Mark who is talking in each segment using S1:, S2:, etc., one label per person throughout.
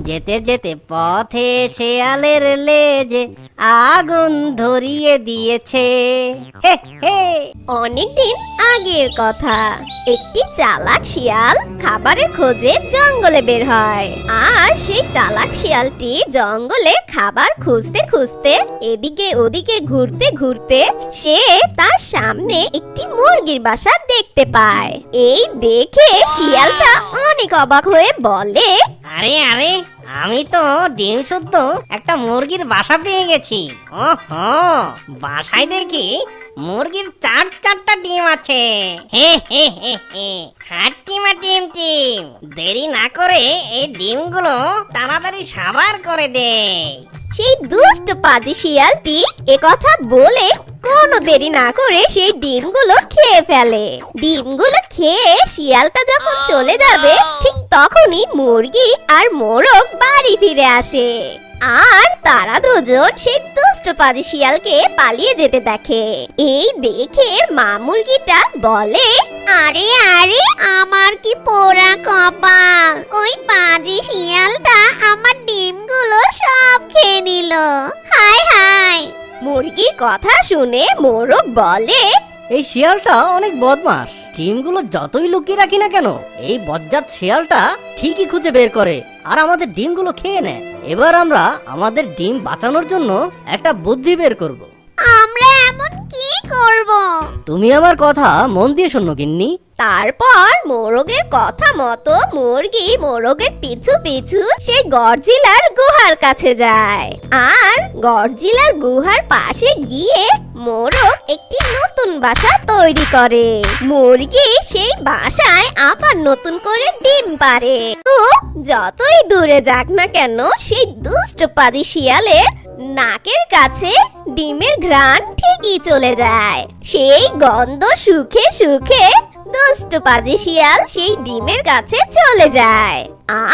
S1: যেতে যেতে পথে শেয়ালের লেজে আগুন ধরিয়ে দিয়েছে। হে হে।
S2: অনেকদিন আগের কথা। একটি চালাক শিয়াল খাবারের খোঁজে জঙ্গলে বের হয়। আর সেই চালাক শিয়ালটি জঙ্গলে খাবার খুঁজতে খুঁজতে এদিকে ওদিকে ঘুরতে ঘুরতে সে তার সামনে একটি মুরগির বাসা দেখতে পায়। এই দেখে শিয়ালটা অনেক অবাক হয়ে বলে,
S1: আরে আরে, আমি তো ডিম শুদ্ধ একটা মুরগির বাসা পেয়ে গেছি। ওহো, বাসায় দেখি মুরগির চারটা ডিম আছে। হে হে হে হে, হাট্টিমা টিম টিম, দেরি না করে এই ডিমগুলো তাড়াতাড়ি সাবার করে দে।
S2: সেই দুষ্ট পাজি শিয়ালটি একথা বলে কোনো দেরি না করে সেই ডিমগুলো খেয়ে ফেলে। ডিমগুলো খেয়ে শিয়ালটা যখন চলে যাবে ঠিক তখনই মুরগি আর মোরগ বাড়ি ফিরে আসে। আর তারা দুজন সেই দুষ্ট পাজি শিয়ালকে পালিয়ে যেতে দেখে। এই দেখে মা মুরগিটা বলে, আরে আরে, আমার কি পোড়া কপাল, ওই পাজি শিয়ালটা আমার ডিমগুলো সব খেয়ে নিল। হায় হায়। মুরগির কথা শুনে মোরগ বলে,
S1: এই শিয়ালটা অনেক বদমাশ। ডিমগুলো যতই লুকিয়ে রাখি না কেন, এই বজ্জাত শিয়ালটা ঠিকই খুঁজে বের করে আর আমাদের ডিমগুলো খেয়ে নেয়। এবার আমরা আমাদের ডিম বাঁচানোর জন্য একটা বুদ্ধি বের করব।
S2: আমরা এমন কি করব?
S1: তুমি আমার কথা মন দিয়ে শোনো গিন্নি।
S2: তারপর মোরগের কথা মতো মুরগি মোরগের পিছু পিছু সেই গডজিলার গুহার কাছে যায়। আর গডজিলার গুহার পাশে গিয়ে মোরগ একটি নতুন বাসা তৈরি করে। মুরগি সেই বাসায় আবার নতুন করে ডিম পারে। তো যতই দূরে যাক না কেন, সেই দুষ্ট পাজি শিয়ালের নাকের কাছে ডিমের ঘ্রাণ ঠিকই চলে যায়। সেই গন্ধ শুকে শুকে দুষ্ট পাজি শিয়াল সেই ডিমের কাছে চলে যায়।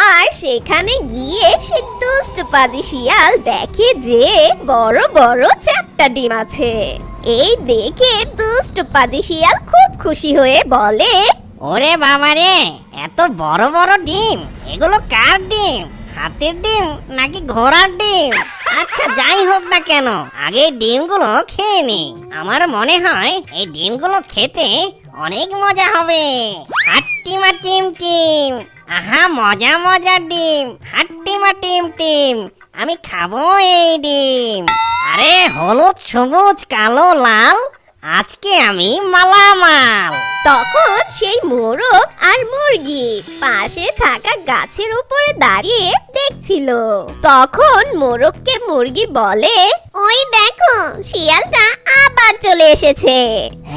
S2: আর সেখানে গিয়ে সেই দুষ্ট পাজি শিয়াল দেখে যে বড় বড় 4টা ডিম আছে। এই দেখে দুষ্ট পাজি শিয়াল খুব খুশি হয়ে বলে,
S1: ওরে বাবারে, এত বড় বড় ডিম, এগুলো কার ডিম? হাতির ডিম নাকি ঘোড়ার ডিম? আচ্ছা, যাই হোক না কেন, আগে ডিমগুলো খেয়ে নি। আমার মনে হয় এই ডিমগুলো খেতে অনেক মজা হবে। হাট্টিমা টিম টিম, আহা মজা মজা ডিম। হাট্টিমা টিম টিম, আমি খাবো এই ডিম। আরে হলুদ সবুজ কালো লাল, আজকে আমি মালামাল।
S2: তখন সেই মোরগ আর মুরগি পাশে থাকা গাছের উপরে দাঁড়িয়ে দেখছিল। তখন মোরগকে মুরগি বলে, ওই দেখো, শিয়ালটা আবার চলে এসেছে।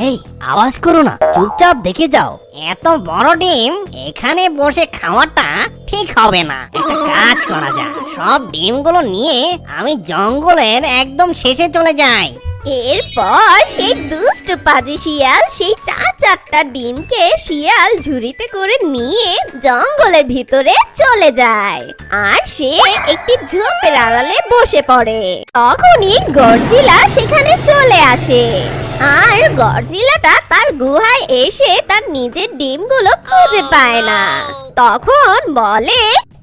S1: এই, আওয়াজ করো না, চুপচাপ দেখে যাও। এত বড় ডিম এখানে বসে খাওয়াটা ঠিক হবে না। একটা কাজ করা যায়, সব ডিমগুলো নিয়ে আমি জঙ্গলের একদম শেষে চলে যাই।
S2: এরপর সেই দুষ্ট পাজি শিয়াল সেই 4টা ডিমকে শিয়াল ঝুড়িতে করে নিয়ে জঙ্গলের ভিতরে চলে যায়। আর সে একটি ঝোপের আড়ালে বসে পড়ে। তখনই গডজিলা সেখানে চলে আসে। আর গডজিলাটা তার গুহায় এসে তার নিজের ডিমগুলো খুঁজে পায় না। তখন বলে,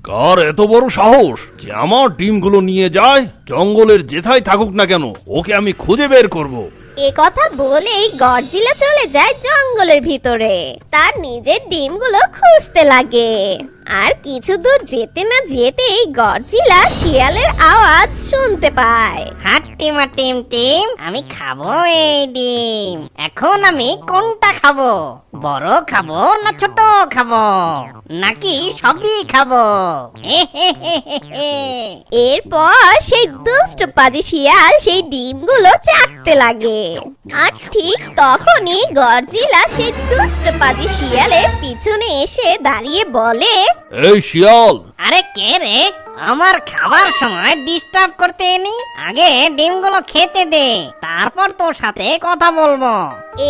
S3: কার এত বড় সাহস যে আমার ডিমগুলো নিয়ে যায়? জঙ্গলের যেথায় থাকুক না কেন, ওকে আমি খুঁজে বের করব।
S2: এ কথা বলেই গডজিলা চলে যায় জঙ্গলের ভিতরে। তার নিজের ডিমগুলো খুঁজতে লাগে। আর কিছু দূর যেতে না যেতেই গডজিলা শিয়ালের আওয়াজ শুনতে পায়।
S1: হাট্টিমা টিম টিম, আমি খাবো এই ডিম। এখন আমি কোনটা খাবো? বড় খাবো না ছোট খাবো, নাকি সবই খাবো? হে হে হে হে হে।
S2: এরপর সেই দুষ্ট পাজি শিয়াল সেই ডিমগুলো চাটতে লাগে। আর ঠিক তখনই গডজিলা সেই দুষ্ট পাজি শিয়ালের পিছনে এসে দাঁড়িয়ে বলে,
S3: এই শিয়াল,
S1: আরে কে রে? আমার খাবার সময় ডিস্টার্ব করতে এনি। আগে ডিমগুলো খেতে দে, তারপর তোর সাথে কথা বলবো।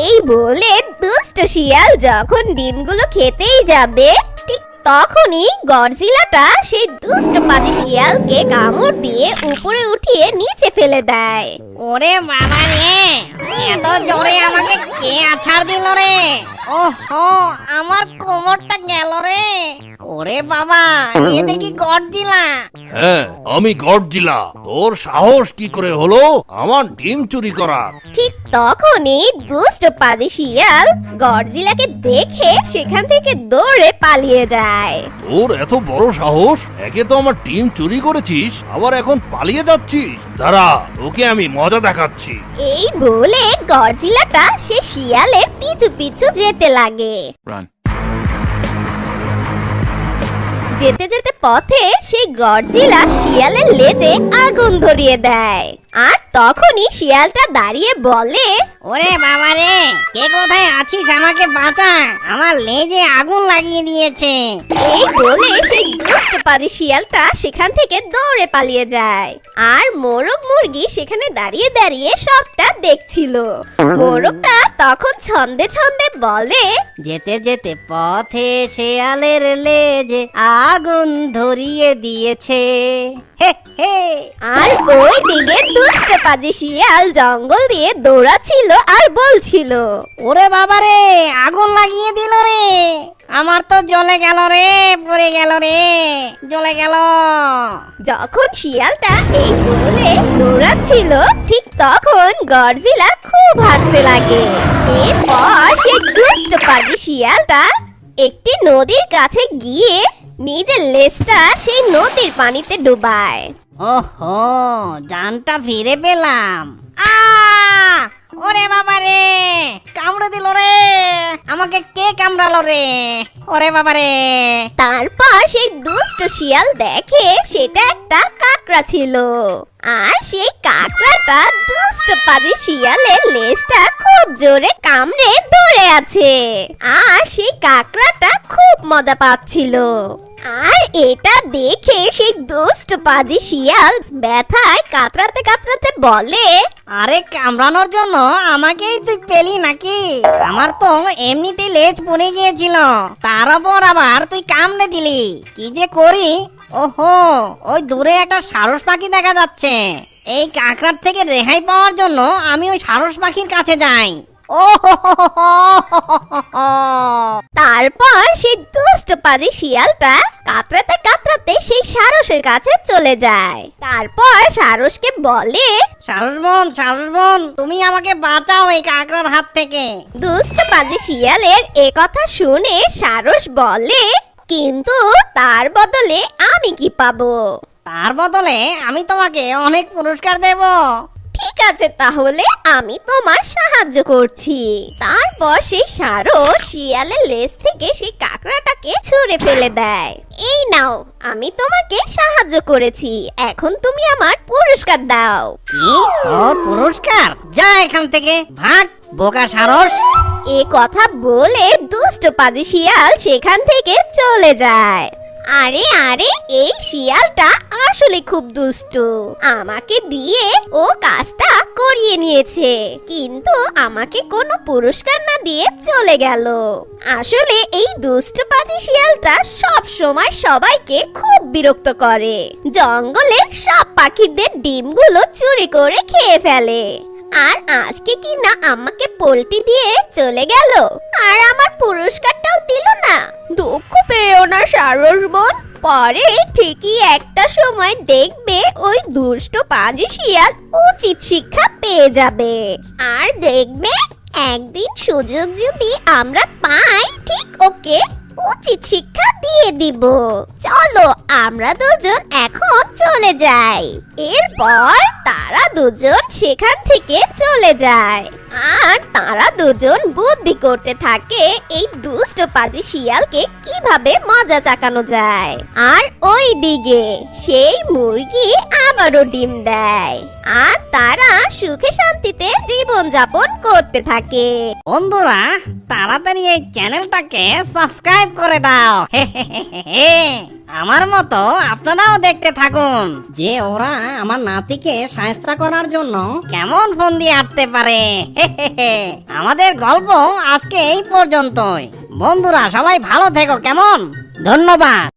S2: এই বলে দুষ্ট শিয়াল যখন ডিমগুলো খেতেই যাবে ঠিক তখনই গডজিলাটা সেই দুষ্ট পাজি শিয়ালকে কামড় দিয়ে উপরে উঠিয়ে নিচে ফেলে দেয়।
S1: ওরে বাবা রে, এত জোরে আমাকে কে আছাড় দিল রে? ওহো, আমার কোমরটা গেল রে। ওরে ওরে বাবা, এ দেখি গডজিলা।
S3: হ্যাঁ, আমি গডজিলা। তোর সাহস কি করে হলো আমার ডিম চুরি করার?
S2: ঠিক তখনই দুষ্ট পাজি শিয়াল গডজিলাকে দেখে সেখান থেকে দৌড়ে পালিয়ে যায়।
S3: তোর এত বড় সাহস! একে তো আমার ডিম চুরি করেছিস, আবার এখন পালিয়ে যাচ্ছিস। দাঁড়া, তোকে আমি মজা দেখাচ্ছি।
S2: এই বলে গডজিলাটা সে শিয়ালের পিছু পিছু যেতে লাগে।
S4: Run.
S2: যেতে যেতে পথে সেই গডজিলা শিয়ালের লেজে আগুন ধরিয়ে দেয়। আর তখনই শিয়ালটা দাঁড়িয়ে বলে,
S1: ওরে বাবা রে, কে কোথায় আছিস? আমাকে বাঁচা, আমার লেজে আগুন লাগিয়ে দিয়েছে।
S2: এই বলে সেই দুষ্ট পাজি শিয়ালটা সেখান থেকে দৌড়ে পালিয়ে যায়। আর মোরগ মুরগি সেখানে দাঁড়িয়ে দাঁড়িয়ে সবটা দেখছিল। মোরগটা তখন ছন্দে ছন্দে বলে,
S1: যেতে যেতে পথে শেয়ালের লেজে আগুন ধরিয়ে দিয়েছে। হে হে।
S2: আর ওই দিকে দুষ্ট পাজি শিয়াল জঙ্গল দিয়ে দৌড়াচ্ছিল আর বলছিল,
S1: ওরে বাবা রে, আগুন লাগিয়ে দিল রে, আমার তো জ্বলে গেল রে, পড়ে গেল রে, জ্বলে গেল।
S2: যখন শিয়ালটা এই বলে দৌড়াচ্ছিল ঠিক তখন গডজিলা খুব হাসতে লাগে। এরপর সেই দুষ্ট পাজি শিয়ালটা একটি নদীর কাছে গিয়ে নিজের লেজটা সেই নদীর পানিতে ডুবায়।
S1: ওহো, জানটা ফিরে পেলাম। আ ওরে বাবা রে, কামড়ে দিল রে, আমাকে কে কামড়ালো রে? ওরে বাবা রে।
S2: তারপর সেই দুষ্ট শিয়াল দেখে সেটা একটা কাকড়া ছিল। আর সেই কাকড়াটা দুষ্ট পাজি শিয়ালের লেজটা খুব জোরে কামড়ে ধরে আছে। আর সেই কাকড়াটা খুব মজা পাচ্ছিল। আর এটা দেখে সেই দুষ্ট পাজি শিয়াল ব্যথায় কাতরাতে কাতরাতে বলে,
S1: আরে কামড়ানোর জন্য আমাকেই তুই পেলি নাকি? আমার তো এমনিতেই লেজ পড়ে গিয়েছিল, তার উপর আবার তুই কামড়ে দিলি। কি যে করি। ওহো, ওই দূরে একটা সারস পাখি দেখা যাচ্ছে। এই কাকড়ার থেকে রেহাই পাওয়ার জন্য আমি ওই সারস পাখির কাছে যাই। ও হো হো হো হো হো হো হো।
S2: তারপর সেই দুষ্ট পাজি শিয়ালটা কাতরাতে কাতরাতে সেই সারসের কাছে চলে যায়। তারপর সারসকে বলে,
S1: সারস বোন, তুমি আমাকে বাঁচাও এই কাকড়ার হাত থেকে।
S2: দুষ্ট পাজি শিয়ালের এ কথা শুনে সারস বলে, কিন্তু তার বদলে আমি কি পাবো?
S1: তার বদলে আমি তোমাকে অনেক পুরস্কার দেব।
S2: ঠিক আছে, তাহলে আমি তোমার সাহায্য করছি। তারপর সেই সারস শিয়ালের লেজ থেকে সেই কাকড়াটাকে ছুঁড়ে ফেলে দেয়। এই নাও, আমি তোমাকে সাহায্য করেছি, এখন তুমি আমার পুরস্কার দাও।
S1: কি? ওর পুরস্কার? যা এখান থেকে, ভাগ বোকা সারস।
S2: এ কথা বলে দুষ্ট পাজি শিয়াল সেখান থেকে চলে যায়। আরে আরে, এই শিয়ালটা আসলে খুব দুষ্টু। আমাকে দিয়ে ও কাজটা করিয়ে নিয়েছে, কিন্তু আমাকে কোনো পুরস্কার না দিয়ে চলে গেল। আসলে এই দুষ্ট পাজি শিয়ালটা সব সময় সবাইকে খুব বিরক্ত করে। জঙ্গলের সব পাখিদের ডিমগুলো চুরি করে খেয়ে ফেলে। আর আজকে কি না আমাকে পোল্টি দিয়ে চলে গেল, আর আমার পুরস্কারটাও দিল না। দুঃখ পেও না সারস বোন, পরে ঠিকই একটা সময় দেখবে ওই দুষ্ট পাজি শিয়াল উচিত শিক্ষা পেয়ে যাবে। আর দেখবে একদিন সুযোগ যদি আমরা পাই, ঠিক ওকে উচিত শিক্ষা দিয়ে দিব। চলো আমরা দুজন এখন চলে যাই। এরপর তারা দুজন সেখান থেকে চলে যায়। আর তারা দুজন বুদ্ধি করতে থাকে এই দুষ্ট পাজি শিয়ালকে কিভাবে মজা চাকানো যায়। আর ওই দিকে সেই মুরগি আবারও ডিম দেয়। আর তারা সুখে শান্তিতে জীবন যাপন করতে থাকে।
S1: বন্ধুরা, তাড়াতাড়ি এই চ্যানেলটাকে সাবস্ক্রাইব করে দাও। হে হে হে হে হে। আমার মতো আপনারাও দেখতে থাকুন যে ওরা আমার নাতিকে শায়েস্তা করার জন্য কেমন ফোন দিয়ে আটতে পারে। হে হে হে। আমাদের গল্প আজকে এই পর্যন্তই। বন্ধুরা, সবাই ভালো থেকো, কেমন? ধন্যবাদ।